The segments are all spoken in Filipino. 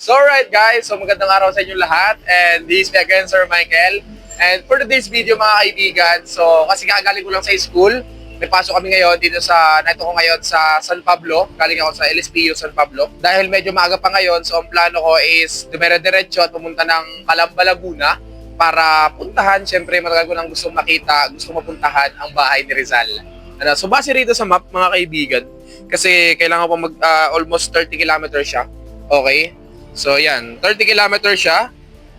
So alright guys, so magandang araw sa inyo lahat and this is me again Sir Michael. And for today's video mga kaibigan, so kasi kagaling ko lang sa school, may pasok kami ngayon dito naito ko ngayon sa San Pablo, galing ako sa LSPU San Pablo. Dahil medyo maaga pa ngayon, so ang plano ko is dumere-diretso at pumunta ng Calamba, Laguna para puntahan, syempre matagal ko nang gusto makita, gusto mapuntahan ang bahay ni Rizal. So base rito sa map mga kaibigan, kasi kailangan pa almost 30 kilometers siya, okay? So yan, 30 kilometers siya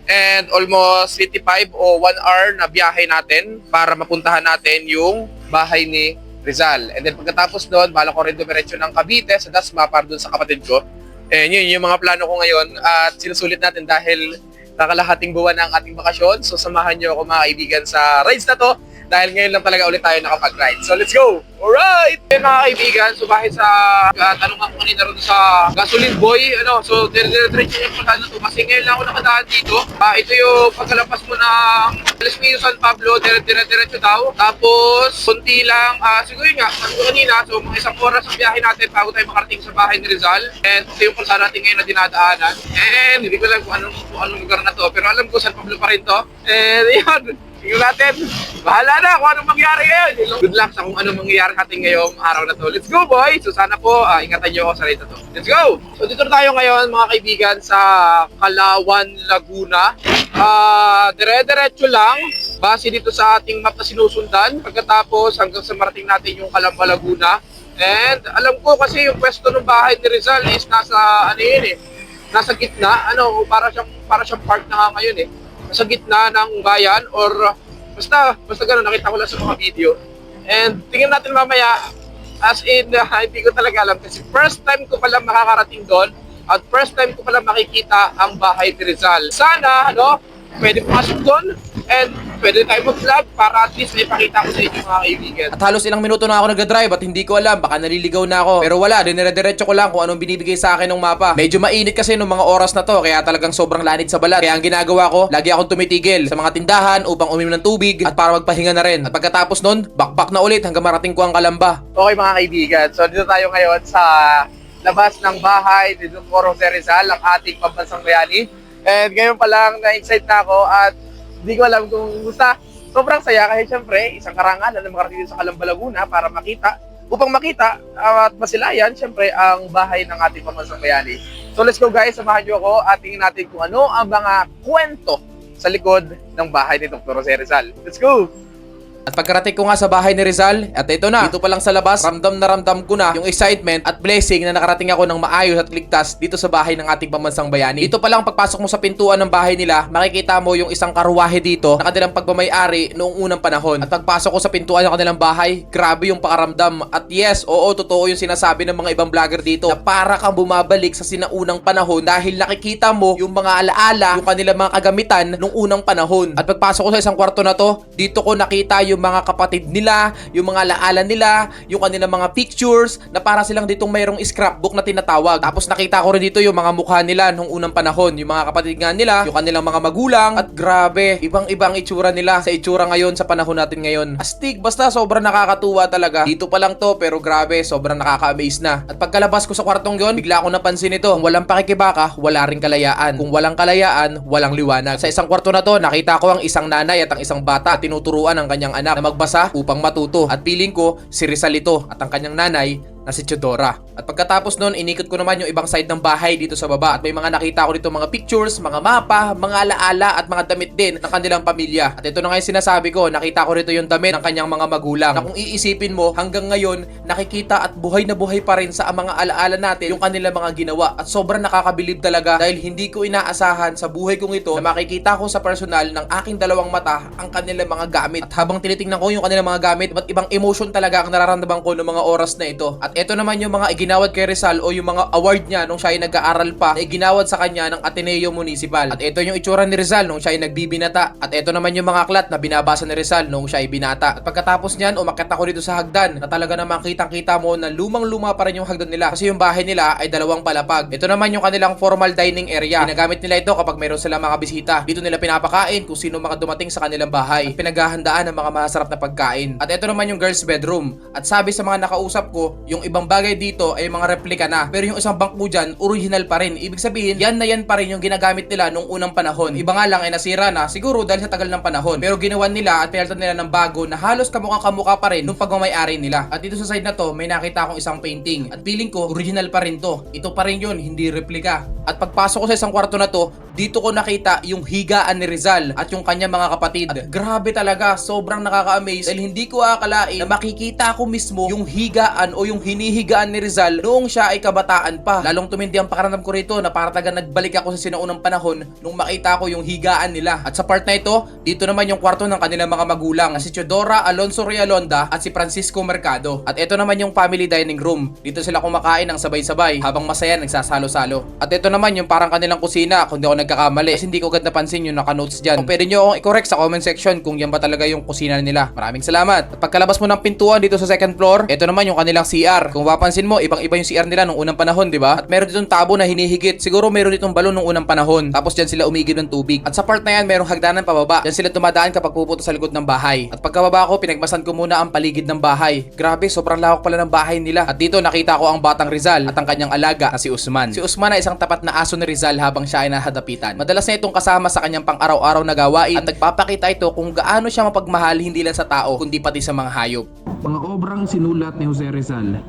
and almost 55 o 1 hour na biyahe natin para mapuntahan natin yung bahay ni Rizal. And then pagkatapos doon, bala ko rin dumiretso ng Cavite sa Dasma para doon sa kapatid ko. And yun yung mga plano ko ngayon at sinusulit natin dahil kakalahating buwan ng ating bakasyon. So samahan nyo ako mga kaibigan sa rides na to dahil ngayon lang talaga ulit tayo nakapag-ride. So let's go! Alright! Mga kaibigan, so bahit sa tanong ako kanina rin sa Gasoline Boy, so dire-diretso yung puntahan na to kasi ngayon lang ako nakadaan dito. Ito yung pagkalapas mo ng LSPU San Pablo, dire-diretso daw. Tapos, kunti lang, siguro yun nga, sabi ko kanina, so mga isang oras ang biyahe natin bago tayo makarating sa bahay ni Rizal. And ito yung kalsada natin ngayon na dinadaanan. And hindi ko alam kung anong lugar na to, pero alam ko San Pablo pa rin to. And yun, tingnan natin. Bahala na kung anong mangyari ngayon. Good luck sa kung anong mangyayari natin ngayong araw na to. Let's go, boy! So sana po, ingatan nyo ako sa ride na to. Let's go! So dito tayo ngayon, mga kaibigan, sa Calawan, Laguna. Dire-diretso lang. Base dito sa ating map na sinusundan. Pagkatapos, hanggang sa marating natin yung Calamba, Laguna. And alam ko kasi yung pwesto ng bahay ni Rizal is nasa, nasa gitna. Para siyang park na nga ngayon sa gitna ng bayan or basta gano'n, nakita ko lang sa mga video. And tingnan natin mamaya, as in, hindi ko talaga alam kasi first time ko pala makakarating doon at first time ko pala makikita ang bahay ni Rizal. Sana, pwede pumasok doon and pwede tayo mag-vlog para at least may pakita ko sa inyo mga kaibigan. At halos ilang minuto na ako nag-drive at hindi ko alam, baka naliligaw na ako. Pero wala, dinire-diretso ko lang kung anong binibigay sa akin ng mapa. Medyo mainit kasi nung mga oras na to, kaya talagang sobrang lanit sa balat. Kaya ang ginagawa ko, lagi akong tumitigil sa mga tindahan upang uminom ng tubig at para magpahinga na rin. At pagkatapos nun, backpack na ulit hanggang marating ko ang Calamba. Okay mga kaibigan, so dito tayo ngayon sa labas ng bahay ni Dr. Jose Rizal, ang ating pambansang bayani. And ngayon pa lang na-excite na ako at hindi ko alam kung gusta. Sobrang saya kasi syempre, isang karangalan na makarating sa Calamba, Laguna para upang makita at masilayan syempre ang bahay ng ating pambansang bayani. So let's go guys, samahan niyo ako at tingnan natin kung ano ang mga kwento sa likod ng bahay ni Dr. Jose Rizal. Let's go! At pagkarating ko nga sa bahay ni Rizal, at ito na, dito pa lang sa labas, ramdam na ramdam ko na yung excitement at blessing na nakarating ako ng maayos at ligtas dito sa bahay ng ating pambansang bayani. Dito pa lang pagpasok mo sa pintuan ng bahay nila, makikita mo yung isang karuwahe dito na kanilang pagmamay-ari noong unang panahon. At pagpasok ko sa pintuan ng kanilang bahay, grabe yung pakaramdam. At yes, oo, totoo yung sinasabi ng mga ibang vlogger dito na para kang bumabalik sa sinaunang panahon dahil nakikita mo yung mga alaala, yung kanilang mga kagamitan noong unang panahon. At pagpasok ko sa isang kwarto na to, dito ko nakita yung mga kapatid nila, yung mga alaala nila, yung kanilang mga pictures na para silang ditong mayroong scrapbook na tinatawag. Tapos nakita ko rin dito yung mga mukha nila nung unang panahon, yung mga kapatid nga nila, yung kanilang mga magulang at grabe, ibang-ibang itsura nila sa itsura ngayon sa panahon natin ngayon. Astig, basta sobrang nakakatuwa talaga. Dito pa lang to pero grabe, sobrang nakaka-amaze na. At pagkalabas ko sa kwartong yon, bigla ko napansin ito. Kung walang pakikibaka, wala ring kalayaan. Kung walang kalayaan, walang liwanag. Sa isang kwarto na to, nakita ko ang isang nanay at ang isang bata at tinuturuan ang kanyang anak na magbasa upang matuto. At piling ko, si Rizal ito at ang kanyang nanay na si Chodora. At pagkatapos nun, inikot ko naman yung ibang side ng bahay dito sa baba at may mga nakita ko dito mga pictures, mga mapa, mga alaala at mga damit din ng kanilang pamilya. At ito na nga yung sinasabi ko, nakita ko rito yung damit ng kanyang mga magulang na kung iisipin mo hanggang ngayon, nakikita at buhay na buhay pa rin sa mga alaala natin yung kanilang mga ginawa. At sobrang nakakabilib talaga dahil hindi ko inaasahan sa buhay kong ito na makikita ko sa personal ng aking dalawang mata ang kanilang mga gamit. At habang tinitingnan ko yung kanilang mga gamit, iba't ibang emotion talaga ang nararamdaman ko ng mga oras na ito. At ito naman yung mga iginawad kay Rizal o yung mga award niya nung siya ay nag-aaral pa na iginawad sa kanya ng Ateneo Municipal. At ito yung itsura ni Rizal nung siya ay nagbibinata. At ito naman yung mga aklat na binabasa ni Rizal nung siya ay binata. At pagkatapos niyan, umakyat ako dito sa hagdan na talaga naman kitang-kita mo na lumang-luma pa rin yung hagdan nila kasi yung bahay nila ay dalawang palapag. Ito naman yung kanilang formal dining area. Ginagamit nila ito kapag mayroon silang mga bisita. Dito nila pinapakain kung sino mga dumating sa kanilang bahay. At pinaghahandaan ng mga masarap na pagkain. At ito naman yung girls bedroom. At sabi sa mga nakausap ko, yung yung ibang bagay dito ay mga replika na. Pero yung isang bangko dyan, original pa rin. Ibig sabihin, yan na yan pa rin yung ginagamit nila nung unang panahon. Iba nga lang ay nasira na, siguro dahil sa tagal ng panahon. Pero ginawan nila at pinalitan nila ng bago na halos kamukha-kamukha pa rin nung pagmamayari nila. At dito sa side na to, may nakita akong isang painting. At feeling ko, original pa rin to. Ito pa rin yun, hindi replika. At pagpasok ko sa isang kwarto na to, dito ko nakita yung higaan ni Rizal at yung kanyang mga kapatid. At grabe talaga, sobrang nakaka-amaze dahil hindi ko akalain na makikita ko mismo yung higaan o yung hinihigaan ni Rizal noong siya ay kabataan pa. Lalong tumindi ang pakiramdam ko rito na para talaga nagbalik ako sa sinaunang panahon nung makita ko yung higaan nila. At sa part na ito, dito naman yung kwarto ng kanilang mga magulang na si Teodora Alonso Realonda at si Francisco Mercado. At ito naman yung family dining room. Dito sila kumakain ng sabay-sabay habang masaya nagsasalo-salo. At ito naman yung parang kanilang kusina kung di ako nagkakamali. Kasi hindi ko agad napansin yung naka-notes dyan. Kung pwede nyo akong i-correct sa comment section kung yan ba talaga yung kusina nila. Maraming salamat. At pagkalabas mo ng pintuan dito sa second floor, ito naman yung kanilang CR. Kung mapapansin mo, ibang-iba yung CR nila nung unang panahon, di ba? At meron ditong tabo na hinihigit. Siguro meron ditong balon nung unang panahon. Tapos dyan sila umigib ng tubig. At sa part na yan, merong hagdanan pababa. Dyan sila tumadaan kapag pupunta sa likod ng bahay. At pagkababa ko, pinagmasan ko muna ang paligid ng bahay. Grabe, sobrang lawak pala ng bahay nila. At dito nakita ko ang batang Rizal at ang kanyang alaga na si Usman. Si Usman ay isang tapat na aso ni Rizal habang siya ay nahadapitan. Madalas na itong kasama sa kanyang pang-araw-araw na gawain at nagpapakita ito kung gaano siya mapagmahal hindi lang sa tao kundi pati sa mga hayop. Mga obrang sinulat ni Jose Rizal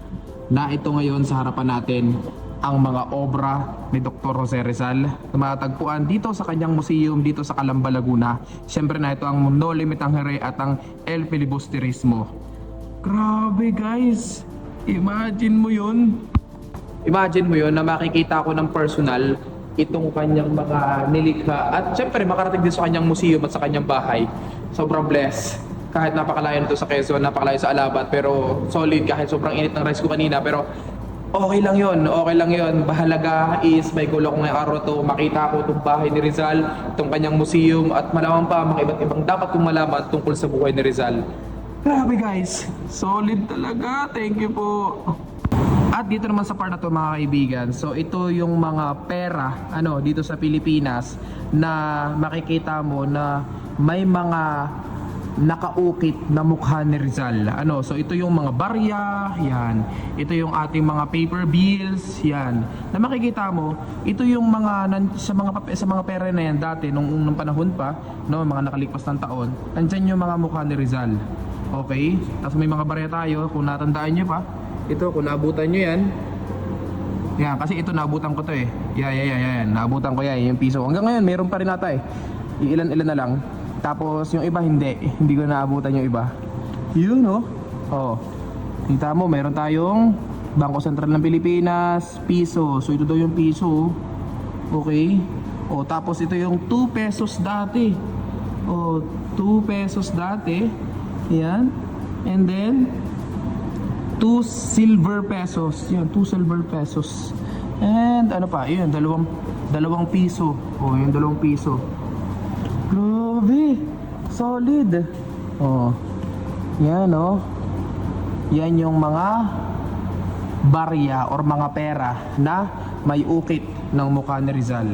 na ito ngayon sa harapan natin ang mga obra ni Dr. Jose Rizal na matatagpuan dito sa kanyang museum dito sa Calamba, Laguna. Siyempre na ito ang No Limit Tangere at ang El Filibusterismo. Grabe guys! Imagine mo yun! Imagine mo yun na makikita ko ng personal itong kanyang mga nilikha at siyempre makarating din sa kanyang museum at sa kanyang bahay. Sobrang blessed. Kahit napakalayo nito sa Quezon, napakalayo sa Alabat, pero solid kahit sobrang init ng rice ko kanina, pero okay lang yun, okay lang yun. Bahalaga is may gulo ko ngayong araw to, makita ko itong bahay ni Rizal, itong kanyang museum, at malaman pa mga iba't ibang dapat kong malaman tungkol sa buhay ni Rizal. Grabe guys, solid talaga, thank you po. At dito naman sa part na to mga kaibigan, so ito yung mga pera dito sa Pilipinas na makikita mo na may mga nakaukit na mukha ni Rizal. So ito yung mga barya, yan. Ito yung ating mga paper bills, yan. Na makikita mo, ito yung mga sa mga pera na yan dati nung unang panahon pa, mga nakalipas ng taon. Nandiyan yung mga mukha ni Rizal. Okay? Tapos may mga barya tayo, kung natandaan nyo pa. Ito, kung naabutan nyo yan. Yan, kasi ito naabutan ko to eh. Yan. Naabutan ko yan, yung piso. Hanggang ngayon, meron pa rin ata eh. Ilan-ilan na lang. Tapos yung iba hindi ko naabutan yung iba. Yun no? Oh. Kita mo, meron tayong Bangko Sentral ng Pilipinas, piso. So ito daw yung piso. Okay? Oh, tapos ito yung 2 pesos dati. Oh, 2 pesos dati. Yan. And then 2 silver pesos. Yan, 2 silver pesos. And ano pa? Yun, dalawang piso. Oh, yung 2 piso. Grabe, solid. Oh. Yan oh. Yan yung mga barya or mga pera na may ukit ng mukha ni Rizal.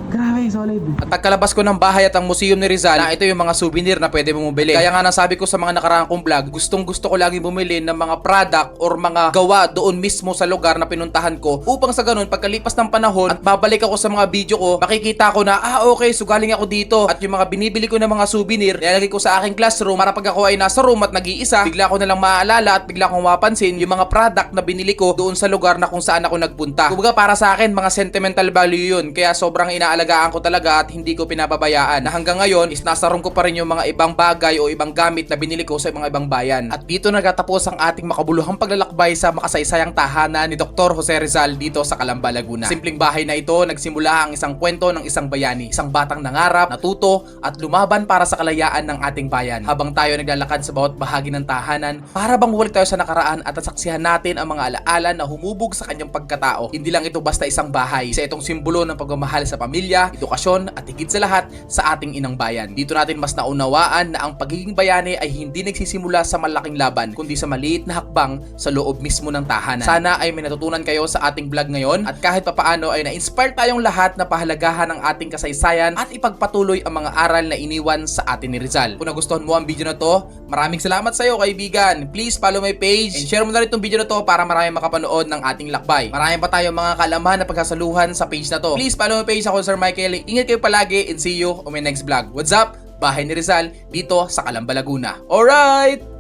Grabe, solid. At pagkalabas ko ng bahay at ang museum ni Rizal, na ito yung mga souvenir na pwede mo bumili. Kaya nga nasabi ko sa mga nakaraang kong vlog, gusto ko lagi bumili ng mga product or mga gawa doon mismo sa lugar na pinuntahan ko, upang sa ganun pagkalipas ng panahon at babalik ako sa mga video ko, makikita ko na okay, so galing ako dito. At yung mga binibili ko ng mga souvenir, nilalagay ko sa aking classroom para pag ako ay nasa room at nag-iisa, bigla ko na lang maaalala at bigla kong mapansin yung mga product na binili ko doon sa lugar na kung saan ako nagpunta. Kumbaga para sa akin, mga sentimental value yun. Kaya sobrang inaalagaan ko talaga at hindi ko pinababayaan, na hanggang ngayon is nasa room ko pa rin yung mga ibang bagay o ibang gamit na binili ko sa mga ibang bayan. At dito nagtatapos ang ating makabuluhang paglalakbay sa makasaysayang tahanan ni Dr. Jose Rizal dito sa Calamba, Laguna. Simpleng bahay na ito, nagsimula ang isang kwento ng isang bayani, isang batang nangarap, natuto at lumaban para sa kalayaan ng ating bayan. Habang tayo naglalakad sa bawat bahagi ng tahanan, para bang bumalik tayo sa nakaraan at nasaksihan natin ang mga alaala na humubog sa kanyang pagkatao. Hindi lang ito basta isang bahay, isa itong simbolo ng pagmamahal sa pamilya, pamilya, edukasyon at higit sa lahat sa ating inang bayan. Dito natin mas naunawaan na ang pagiging bayani ay hindi nagsisimula sa malaking laban kundi sa maliit na hakbang sa loob mismo ng tahanan. Sana ay may natutunan kayo sa ating vlog ngayon at kahit papaano ay na-inspire tayong lahat na pahalagahan ang ating kasaysayan at ipagpatuloy ang mga aral na iniwan sa atin ni Rizal. Kung nagustuhan mo ang video na to, maraming salamat sa iyo kaibigan. Please follow my page and share mo na rin itong video na to para marami makapanood ng ating lakbay. Marami pa tayong mga kaalaman na pagsasaluhan sa page na to. Please follow my page, ako Sir Michael. Ingat kayo palagi and see you on my next vlog. What's up? Bahay ni Rizal dito sa Calamba, Laguna. Alright!